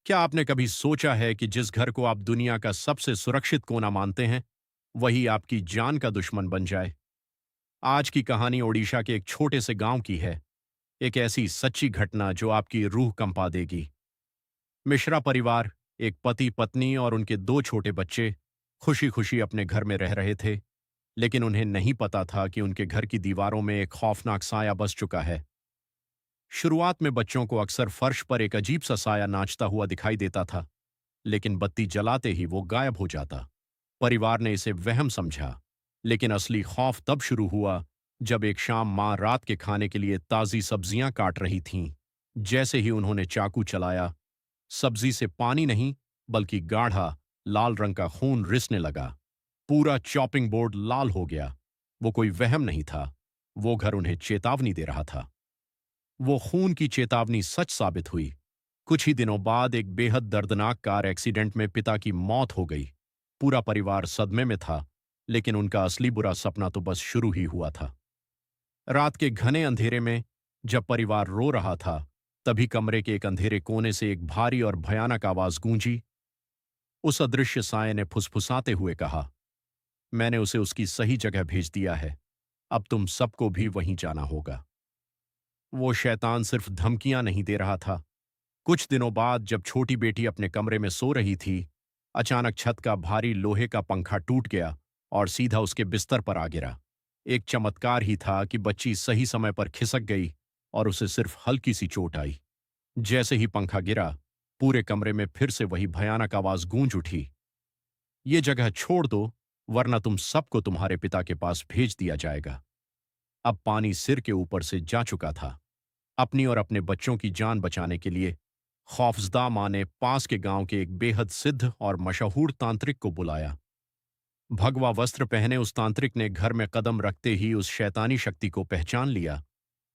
क्या आपने कभी सोचा है कि जिस घर को आप दुनिया का सबसे सुरक्षित कोना मानते हैं, वही आपकी जान का दुश्मन बन जाए? आज की कहानी ओडिशा के एक छोटे से गांव की है। एक ऐसी सच्ची घटना जो आपकी रूह कंपा देगी। मिश्रा परिवार, एक पति पत्नी और उनके दो छोटे बच्चे, खुशी खुशी अपने घर में रह रहे थे। लेकिन उन्हें नहीं पता था कि उनके घर की दीवारों में एक खौफनाक साया बस चुका है। शुरुआत में बच्चों को अक्सर फर्श पर एक अजीब सा साया नाचता हुआ दिखाई देता था, लेकिन बत्ती जलाते ही वो गायब हो जाता। परिवार ने इसे वहम समझा, लेकिन असली खौफ तब शुरू हुआ जब एक शाम मां रात के खाने के लिए ताजी सब्जियां काट रही थीं। जैसे ही उन्होंने चाकू चलाया, सब्जी से पानी नहीं बल्कि गाढ़ा लाल रंग का खून रिसने लगा। पूरा चॉपिंग बोर्ड लाल हो गया। वो कोई वहम नहीं था, वो घर उन्हें चेतावनी दे रहा था। वो खून की चेतावनी सच साबित हुई। कुछ ही दिनों बाद एक बेहद दर्दनाक कार एक्सीडेंट में पिता की मौत हो गई। पूरा परिवार सदमे में था, लेकिन उनका असली बुरा सपना तो बस शुरू ही हुआ था। रात के घने अंधेरे में जब परिवार रो रहा था, तभी कमरे के एक अंधेरे कोने से एक भारी और भयानक आवाज गूंजी। उस अदृश्य साये ने फुसफुसाते हुए कहा, मैंने उसे उसकी सही जगह भेज दिया है। अब तुम सबको भी वहीं जाना होगा। वो शैतान सिर्फ धमकियां नहीं दे रहा था। कुछ दिनों बाद जब छोटी बेटी अपने कमरे में सो रही थी, अचानक छत का भारी लोहे का पंखा टूट गया और सीधा उसके बिस्तर पर आ गिरा। एक चमत्कार ही था कि बच्ची सही समय पर खिसक गई और उसे सिर्फ हल्की सी चोट आई। जैसे ही पंखा गिरा, पूरे कमरे में फिर से वही भयानक आवाज गूंज उठी, ये जगह छोड़ दो, वरना तुम सबको तुम्हारे पिता के पास भेज दिया जाएगा। अब पानी सिर के ऊपर से जा चुका था। अपनी और अपने बच्चों की जान बचाने के लिए खौफजदा मां ने पास के गांव के एक बेहद सिद्ध और मशहूर तांत्रिक को बुलाया। भगवा वस्त्र पहने उस तांत्रिक ने घर में कदम रखते ही उस शैतानी शक्ति को पहचान लिया।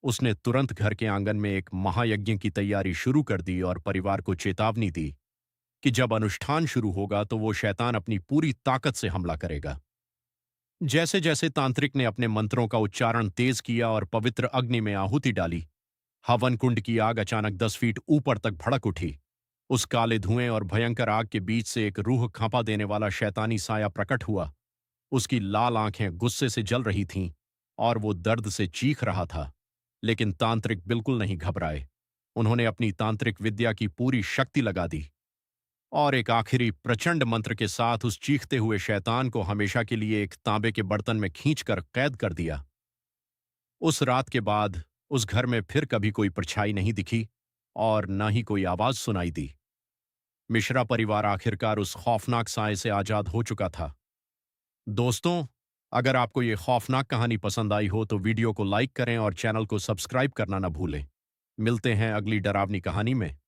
उसने तुरंत घर के आंगन में एक महायज्ञ की तैयारी शुरू कर दी और परिवार को चेतावनी दी कि जब अनुष्ठान शुरू होगा तो वो शैतान अपनी पूरी ताकत से हमला करेगा। जैसे जैसे तांत्रिक ने अपने मंत्रों का उच्चारण तेज किया और पवित्र अग्नि में आहुति डाली, हवन कुंड की आग अचानक 10 फीट ऊपर तक भड़क उठी। उस काले धुएं और भयंकर आग के बीच से एक रूह खंपा देने वाला शैतानी साया प्रकट हुआ। उसकी लाल आंखें गुस्से से जल रही थीं और वो दर्द से चीख रहा था। लेकिन तांत्रिक बिल्कुल नहीं घबराए। उन्होंने अपनी तांत्रिक विद्या की पूरी शक्ति लगा दी और एक आखिरी प्रचंड मंत्र के साथ उस चीखते हुए शैतान को हमेशा के लिए एक तांबे के बर्तन में खींचकर कैद कर दिया। उस रात के बाद उस घर में फिर कभी कोई परछाई नहीं दिखी और न ही कोई आवाज सुनाई दी। मिश्रा परिवार आखिरकार उस खौफनाक साए से आजाद हो चुका था। दोस्तों, अगर आपको ये खौफनाक कहानी पसंद आई हो तो वीडियो को लाइक करें और चैनल को सब्सक्राइब करना न भूलें। मिलते हैं अगली डरावनी कहानी में।